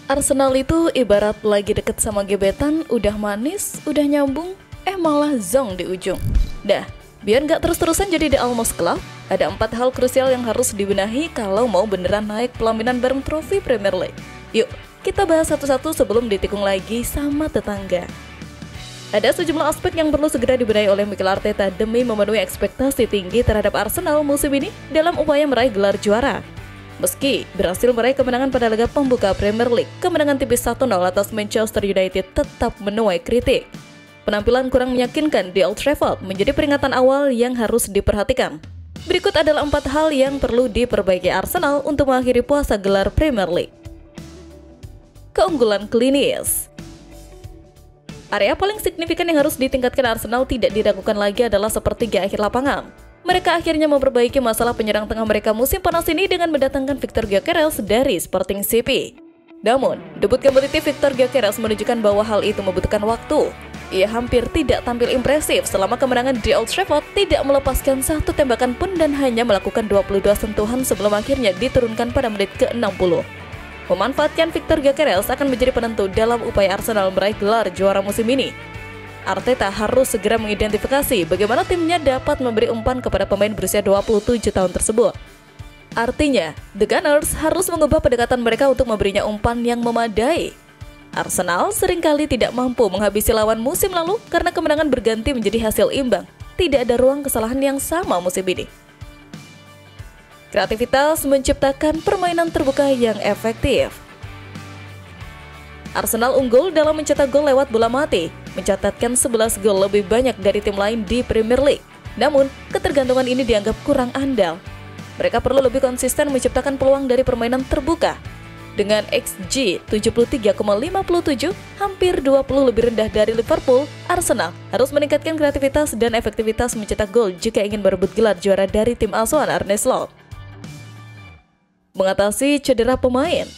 Arsenal itu ibarat lagi deket sama gebetan, udah manis, udah nyambung, malah zong di ujung. Dah, biar nggak terus-terusan jadi The Almost Club, ada 4 hal krusial yang harus dibenahi kalau mau beneran naik pelaminan bareng trofi Premier League. Yuk, kita bahas satu-satu sebelum ditikung lagi sama tetangga. Ada sejumlah aspek yang perlu segera dibenahi oleh Mikel Arteta demi memenuhi ekspektasi tinggi terhadap Arsenal musim ini dalam upaya meraih gelar juara. Meski berhasil meraih kemenangan pada laga pembuka Premier League, kemenangan tipis 1-0 atas Manchester United tetap menuai kritik. Penampilan kurang meyakinkan di Old Trafford menjadi peringatan awal yang harus diperhatikan. Berikut adalah 4 hal yang perlu diperbaiki Arsenal untuk mengakhiri puasa gelar Premier League. Keunggulan klinis. Area paling signifikan yang harus ditingkatkan Arsenal tidak diragukan lagi adalah sepertiga akhir lapangan. Mereka akhirnya memperbaiki masalah penyerang tengah mereka musim panas ini dengan mendatangkan Victor Gyökeres dari Sporting CP. Namun, debut kompetitif Victor Gyökeres menunjukkan bahwa hal itu membutuhkan waktu. Ia hampir tidak tampil impresif selama kemenangan di Old Trafford, tidak melepaskan satu tembakan pun dan hanya melakukan 22 sentuhan sebelum akhirnya diturunkan pada menit ke-60. Memanfaatkan Victor Gyökeres akan menjadi penentu dalam upaya Arsenal meraih gelar juara musim ini. Arteta harus segera mengidentifikasi bagaimana timnya dapat memberi umpan kepada pemain berusia 27 tahun tersebut. Artinya, The Gunners harus mengubah pendekatan mereka untuk memberinya umpan yang memadai. Arsenal seringkali tidak mampu menghabisi lawan musim lalu karena kemenangan berganti menjadi hasil imbang. Tidak ada ruang kesalahan yang sama musim ini. Kreativitas menciptakan permainan terbuka yang efektif. Arsenal unggul dalam mencetak gol lewat bola mati, mencatatkan 11 gol lebih banyak dari tim lain di Premier League. Namun, ketergantungan ini dianggap kurang andal. Mereka perlu lebih konsisten menciptakan peluang dari permainan terbuka. Dengan XG 73,57, hampir 20 lebih rendah dari Liverpool, Arsenal harus meningkatkan kreativitas dan efektivitas mencetak gol jika ingin berebut gelar juara dari tim asuhan Arne Slot. Mengatasi cedera pemain.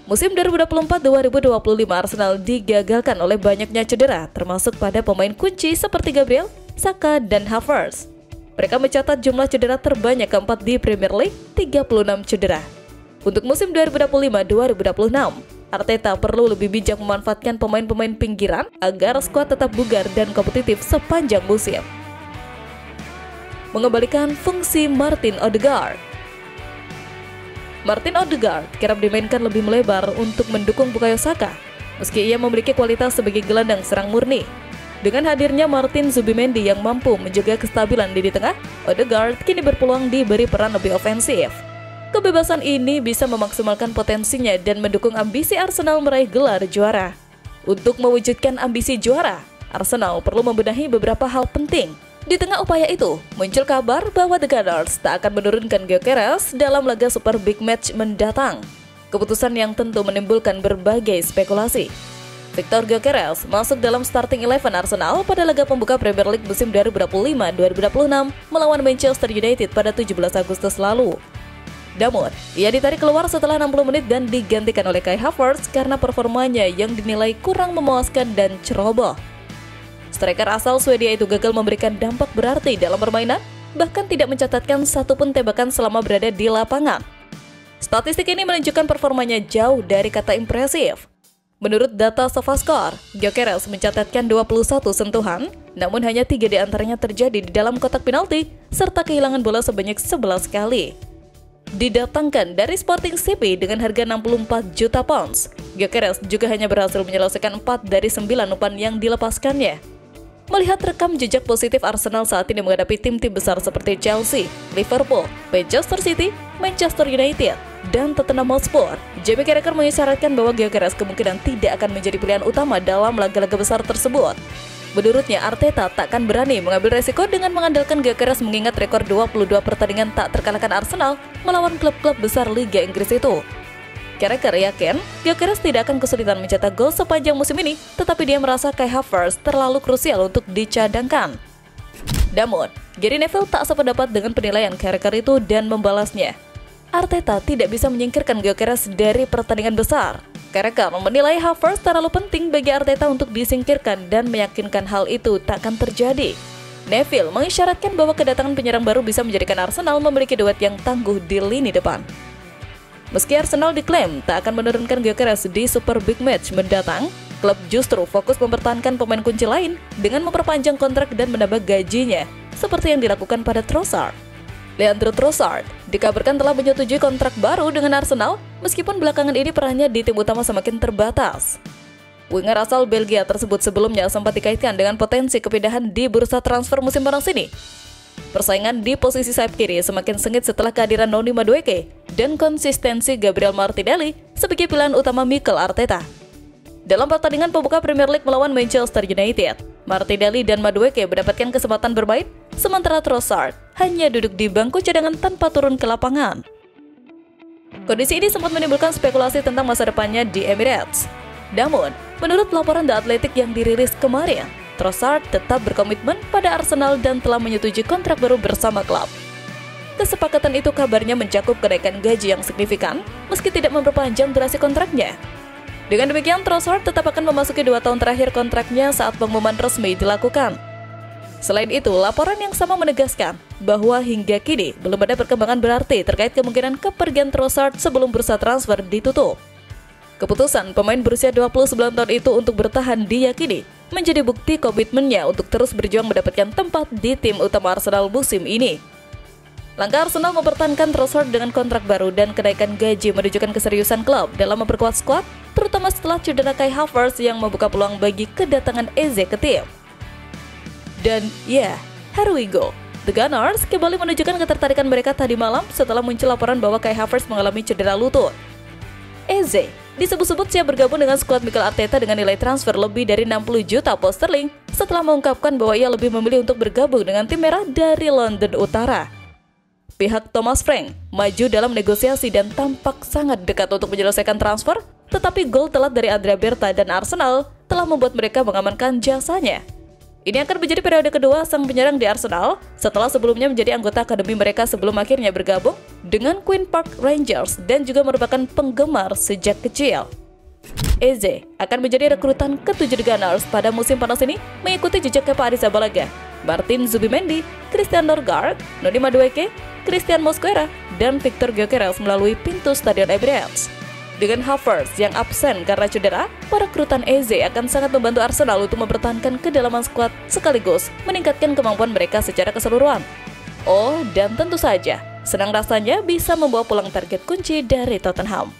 Musim 2024-2025 Arsenal digagalkan oleh banyaknya cedera, termasuk pada pemain kunci seperti Gabriel, Saka, dan Havertz. Mereka mencatat jumlah cedera terbanyak keempat di Premier League, 36 cedera. Untuk musim 2025-2026, Arteta perlu lebih bijak memanfaatkan pemain-pemain pinggiran agar skuad tetap bugar dan kompetitif sepanjang musim. Mengembalikan fungsi Martin Odegaard. Martin Odegaard kerap dimainkan lebih melebar untuk mendukung Bukayo Saka, meski ia memiliki kualitas sebagai gelandang serang murni. Dengan hadirnya Martin Zubimendi yang mampu menjaga kestabilan di tengah, Odegaard kini berpeluang diberi peran lebih ofensif. Kebebasan ini bisa memaksimalkan potensinya dan mendukung ambisi Arsenal meraih gelar juara. Untuk mewujudkan ambisi juara, Arsenal perlu membenahi beberapa hal penting. Di tengah upaya itu, muncul kabar bahwa The Gunners tak akan menurunkan Gyökeres dalam laga Super Big Match mendatang. Keputusan yang tentu menimbulkan berbagai spekulasi. Victor Gyökeres masuk dalam starting 11 Arsenal pada laga pembuka Premier League musim 2025-2026 melawan Manchester United pada 17 Agustus lalu. Namun, ia ditarik keluar setelah 60 menit dan digantikan oleh Kai Havertz karena performanya yang dinilai kurang memuaskan dan ceroboh. Striker asal Swedia itu gagal memberikan dampak berarti dalam permainan, bahkan tidak mencatatkan satupun tembakan selama berada di lapangan. Statistik ini menunjukkan performanya jauh dari kata impresif. Menurut data SofaScore, Gyökeres mencatatkan 21 sentuhan, namun hanya 3 di antaranya terjadi di dalam kotak penalti, serta kehilangan bola sebanyak 11 kali. Didatangkan dari Sporting CP dengan harga 64 juta pounds, Gyökeres juga hanya berhasil menyelesaikan 4 dari 9 umpan yang dilepaskannya. Melihat rekam jejak positif Arsenal saat ini menghadapi tim-tim besar seperti Chelsea, Liverpool, Manchester City, Manchester United, dan Tottenham Hotspur, Jamie Carragher mengisyaratkan bahwa Gyökeres kemungkinan tidak akan menjadi pilihan utama dalam laga-laga besar tersebut. Menurutnya, Arteta tak akan berani mengambil resiko dengan mengandalkan Gyökeres mengingat rekor 22 pertandingan tak terkalahkan Arsenal melawan klub-klub besar Liga Inggris itu. Carragher yakin Gyökeres tidak akan kesulitan mencetak gol sepanjang musim ini, tetapi dia merasa Kai Havertz terlalu krusial untuk dicadangkan. Namun, Gary Neville tak sependapat dengan penilaian Carragher itu dan membalasnya. Arteta tidak bisa menyingkirkan Gyökeres dari pertandingan besar. Carragher menilai Havertz terlalu penting bagi Arteta untuk disingkirkan dan meyakinkan hal itu tak akan terjadi. Neville mengisyaratkan bahwa kedatangan penyerang baru bisa menjadikan Arsenal memiliki duet yang tangguh di lini depan. Meski Arsenal diklaim tak akan menurunkan Gyökeres di Super Big Match mendatang, klub justru fokus mempertahankan pemain kunci lain dengan memperpanjang kontrak dan menambah gajinya, seperti yang dilakukan pada Trossard. Leandro Trossard dikabarkan telah menyetujui kontrak baru dengan Arsenal, meskipun belakangan ini perannya di tim utama semakin terbatas. Winger asal Belgia tersebut sebelumnya sempat dikaitkan dengan potensi kepindahan di bursa transfer musim panas ini. Persaingan di posisi sayap kiri semakin sengit setelah kehadiran Noni Madueke dan konsistensi Gabriel Martinelli sebagai pilihan utama Mikel Arteta. Dalam pertandingan pembuka Premier League melawan Manchester United, Martinelli dan Madueke mendapatkan kesempatan bermain, sementara Trossard hanya duduk di bangku cadangan tanpa turun ke lapangan. Kondisi ini sempat menimbulkan spekulasi tentang masa depannya di Emirates. Namun, menurut laporan The Athletic yang dirilis kemarin, Trossard tetap berkomitmen pada Arsenal dan telah menyetujui kontrak baru bersama klub. Kesepakatan itu kabarnya mencakup kenaikan gaji yang signifikan, meski tidak memperpanjang durasi kontraknya. Dengan demikian, Trossard tetap akan memasuki 2 tahun terakhir kontraknya saat pengumuman resmi dilakukan. Selain itu, laporan yang sama menegaskan bahwa hingga kini belum ada perkembangan berarti terkait kemungkinan kepergian Trossard sebelum bursa transfer ditutup. Keputusan pemain berusia 29 tahun itu untuk bertahan diyakini menjadi bukti komitmennya untuk terus berjuang mendapatkan tempat di tim utama Arsenal musim ini. Langkah Arsenal mempertahankan Trossard dengan kontrak baru dan kenaikan gaji menunjukkan keseriusan klub dalam memperkuat skuad, terutama setelah cedera Kai Havertz yang membuka peluang bagi kedatangan Eze ke tim. Dan ya, here we go. The Gunners kembali menunjukkan ketertarikan mereka tadi malam setelah muncul laporan bahwa Kai Havertz mengalami cedera lutut. Eze disebut-sebut siap bergabung dengan skuad Mikel Arteta dengan nilai transfer lebih dari 60 juta pound sterling setelah mengungkapkan bahwa ia lebih memilih untuk bergabung dengan tim merah dari London Utara. Pihak Thomas Frank maju dalam negosiasi dan tampak sangat dekat untuk menyelesaikan transfer, tetapi gol telat dari Andrea Berta dan Arsenal telah membuat mereka mengamankan jasanya. Ini akan menjadi periode kedua sang penyerang di Arsenal setelah sebelumnya menjadi anggota akademi mereka sebelum akhirnya bergabung dengan Queen Park Rangers dan juga merupakan penggemar sejak kecil. Eze akan menjadi rekrutan ke-7 The Gunners pada musim panas ini mengikuti jejaknya Pak Arrizabalaga, Martin Zubimendi, Christian Norgard, Noni Madueke, Christian Mosquera, dan Victor Gyökeres melalui pintu Stadion Emirates. Dengan Havertz yang absen karena cedera, perekrutan Eze akan sangat membantu Arsenal untuk mempertahankan kedalaman skuad sekaligus meningkatkan kemampuan mereka secara keseluruhan. Oh, dan tentu saja, senang rasanya bisa membawa pulang target kunci dari Tottenham.